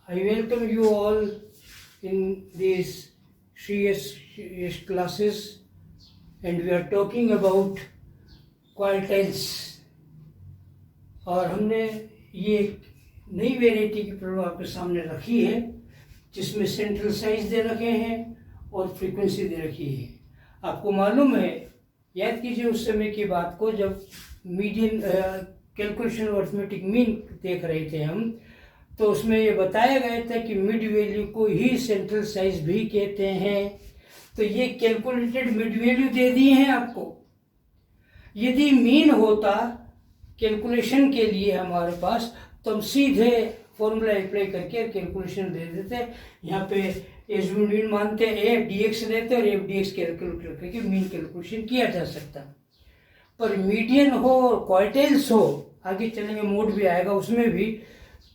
I welcome you all in these CS classes, and we are talking about quartiles. और हमने ये नई variety की प्रॉब्लम आपके सामने रखी है जिसमें सेंट्रल साइज दे रखे हैं और फ्रीक्वेंसी दे रखी है। आपको मालूम है, याद कीजिए उस समय की बात को जब मीडियन कैलकुलेशन और अर्थमेटिक मीन देख रहे थे हम, तो उसमें ये बताया गया था कि मिड वैल्यू को ही सेंट्रल साइज भी कहते हैं। तो ये कैलकुलेटेड मिड वैल्यू दे दी है आपको। यदि मीन होता कैलकुलेशन के लिए हमारे पास, तो हम सीधे फॉर्मूला अप्लाई करके कैलकुलेशन दे देते। यहाँ पे एज मीन मानते एफ डी एक्स देते और एफ डी एक्स कैलकुलेट करके मीन कैलकुलेशन किया जा सकता। पर मीडियन हो और क्वार्टाइल्स हो, आगे चलेंगे मोड भी आएगा उसमें भी,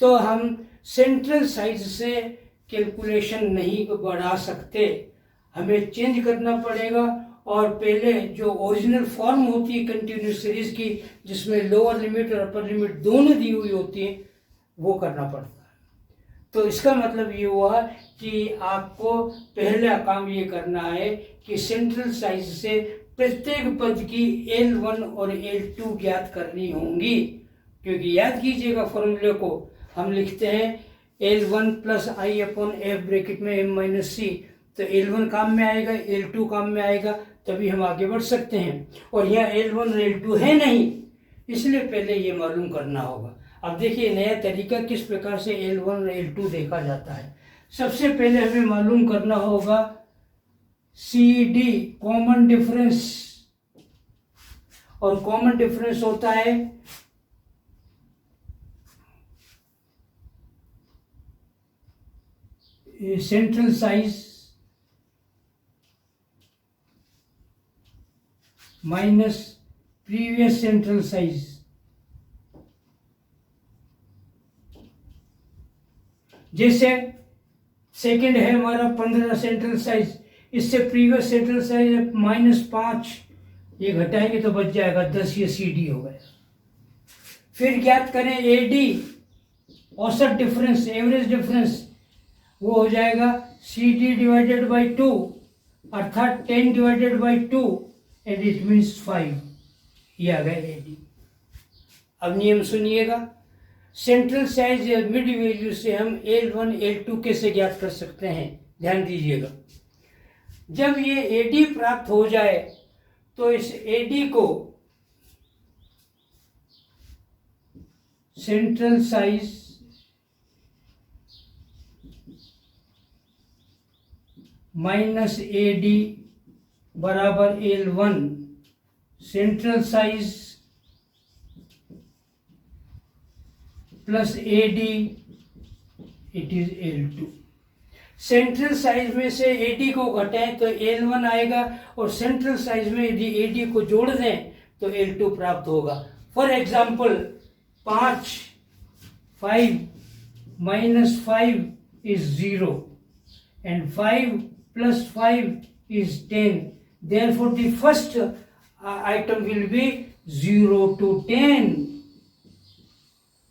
तो हम सेंट्रल साइज से कैलकुलेशन नहीं बढ़ा सकते, हमें चेंज करना पड़ेगा। और पहले जो ओरिजिनल फॉर्म होती है कंटिन्यूस सीरीज की, जिसमें लोअर लिमिट और अपर लिमिट दोनों दी हुई होती है, वो करना पड़ता है। तो इसका मतलब ये हुआ कि आपको पहला काम ये करना है कि सेंट्रल साइज से प्रत्येक पद की L1 और L2 ज्ञात करनी होंगी। क्योंकि याद कीजिएगा फॉर्मूले को हम लिखते हैं L1 प्लस आई अपॉन एफ ब्रैकेट में m माइनस सी। तो L1 काम में आएगा, L2 काम में आएगा, तभी हम आगे बढ़ सकते हैं। और यहाँ L1 और L2 है नहीं, इसलिए पहले ये मालूम करना होगा। अब देखिए नया तरीका किस प्रकार से L1 और L2 देखा जाता है। सबसे पहले हमें मालूम करना होगा CD कॉमन डिफरेंस, और कॉमन डिफरेंस होता है central size minus previous central size. जैसे सेकंड है हमारा 15 सेंट्रल साइज, इससे प्रीवियस सेंट्रल साइज -5, ये घटाएंगे तो बच जाएगा 10, ये CD हो गया। फिर ज्ञात करें AD औसत डिफरेंस, एवरेज डिफरेंस, वो हो जाएगा CD डिवाइडेड बाई 2, अर्थात 10 divided by 2 and it means 5। ये आ गया AD। अब नियम सुनिएगा, सेंट्रल साइज या मिड वैल्यू से हम L1 L2 कैसे ज्ञात कर सकते हैं, ध्यान दीजिएगा। जब ये AD प्राप्त हो जाए तो इस AD को सेंट्रल साइज माइनस AD बराबर L1, central size plus AD it is L2। Central size में से AD को घटाएं तो L1 आएगा, और सेंट्रल साइज में यदि AD को जोड़ दें तो L2 प्राप्त होगा। For example 5 minus 5 is 0 and 5 plus 5 is 10. Therefore, the first item will be 0 to 10.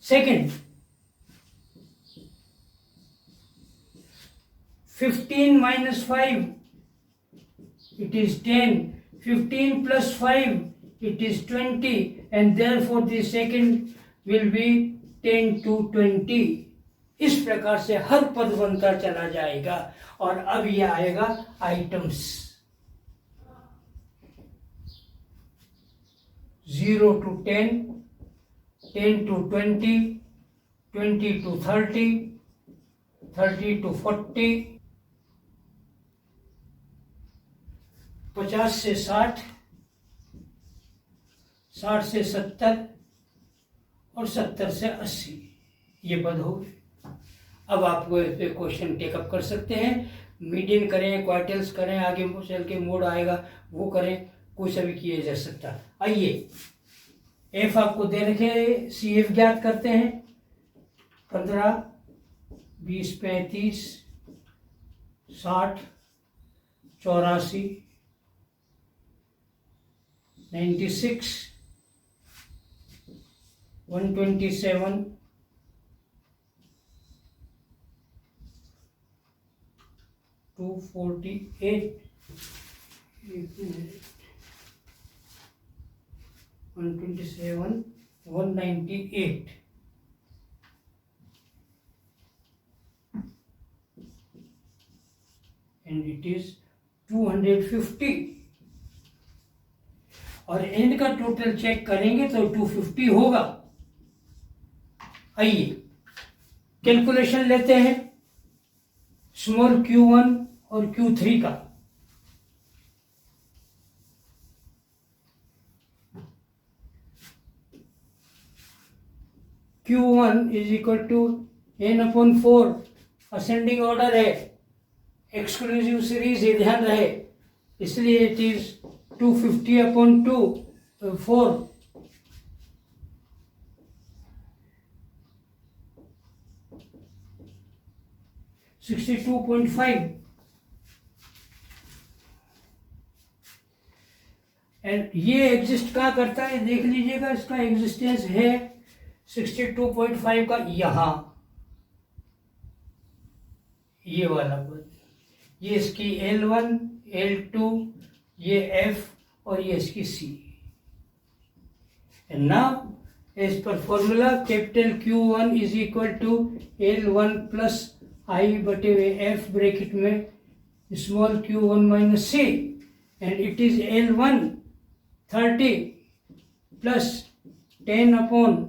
Second, 15 minus 5, it is 10. 15 plus 5, it is 20. And therefore, the second will be 10 to 20. इस प्रकार से हर पद बनता चला जाएगा। और अब ये आएगा items, 0 to 10, 10 to 20, 20 to 30, 30 to 40, 50 से 60, 60 से 70 और 70 से 80, ये पद हो गए। अब आप क्वेश्चन टेकअप कर सकते हैं, मीडियन करें, क्वार्टल्स करें, आगे चल के मोड आएगा वो करें, कोई सा भी किया जा सकता। आइए एफ आपको दे रखे, CF ज्ञात करते हैं। 15, 20, 35, 60, 84, 96, 127, 248, 127, 198. And it is 250. और एंड का टोटल चेक करेंगे तो 250 होगा। आइए कैलकुलेशन लेते हैं स्मॉल q1 और q3 का। q1 is equal to n/4, ascending order है, एक्सक्लूसिव सीरीज है, ध्यान रहे, इसलिए इट इज 250/4, 62.5, एंड ये एग्जिस्ट कहाँ करता है देख लीजिएगा, इसका एग्जिस्टेंस है 62.5 का यहां, ये वाला पद, ये इसकी L1, L2, ये F और ये इसकी C। And now as per formula capital Q1 is equal to L1 plus I बटे F ब्रैकेट में small q1 minus C, and it is L1 30 plus 10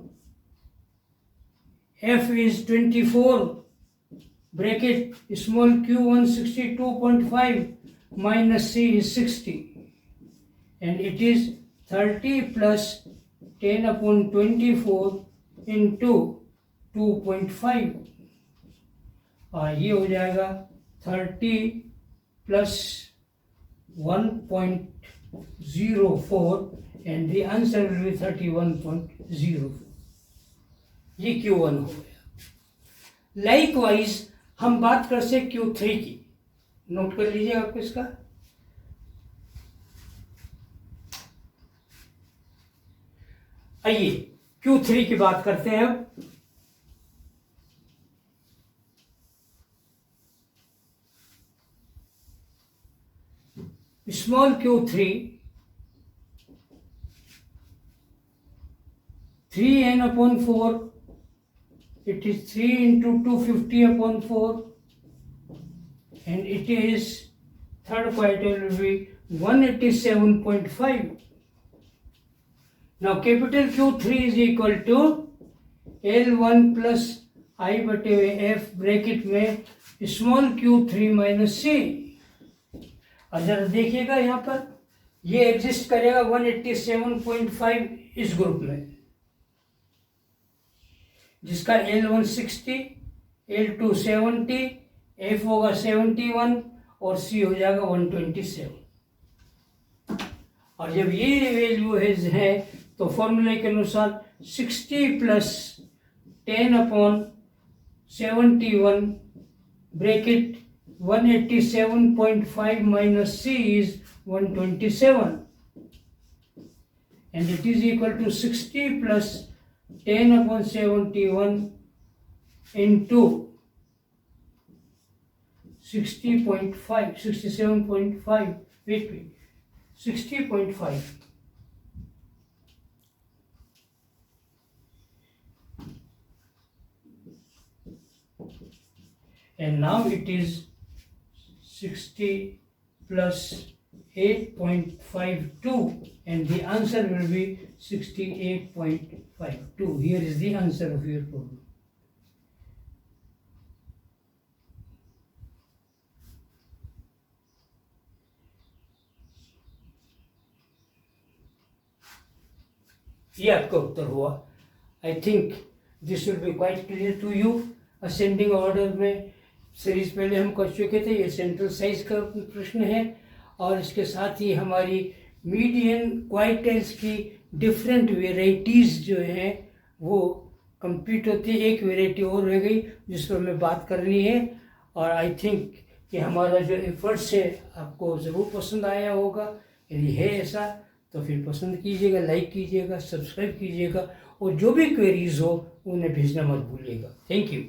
F is 24 bracket small q1 62.5 minus C is 60, and it is 30 plus 10/24 into 2.5, और ये हो जाएगा 30 plus 1.04 and the answer will be 31.04। ये Q1 हो गया। Likewise हम बात कर से Q3 की, नोट कर लीजिए आप इसका। आइए Q3 की बात करते हैं अब। Small q3 3n/4, it is 3 into 250/4, and it is third quartile will be 187.5. Now capital Q3 is equal to L1 plus I बटे F ब्रैकेट में स्मॉल q3 माइनस C। और जरा देखिएगा यहाँ पर ये एग्जिस्ट करेगा 187.5 इस ग्रुप में, जिसका L1 60, L2 70, F होगा 71 और C हो जाएगा 127। और जब ये वैल्यू है तो फॉर्मूले के अनुसार 60 plus 10/71 bracket 187.5 minus C is 127, and it is equal to 60 plus 10/71 into 60.5, 67.5, wait, 60.5. And now it is 60 plus 8.52, and the answer will be 68.52. Here is the answer of your problem. ये आपका उत्तर हुआ। I think this will be quite clear to you. Ascending order में series पहले हम कर चुके थे, ये सेंट्रल साइज का प्रश्न है, और इसके साथ ही हमारी मीडियन क्वाइटाइल्स की डिफरेंट वेराइटीज़ जो हैं वो कंप्लीट होती है। एक वेराइटी और रह गई जिस पर हमें बात करनी है, और आई थिंक कि हमारा जो एफर्ट्स है आपको ज़रूर पसंद आया होगा। यदि है ऐसा तो फिर पसंद कीजिएगा, लाइक कीजिएगा, सब्सक्राइब कीजिएगा, और जो भी क्वेरीज हो उन्हें भेजना मत भूलिएगा। Thank you.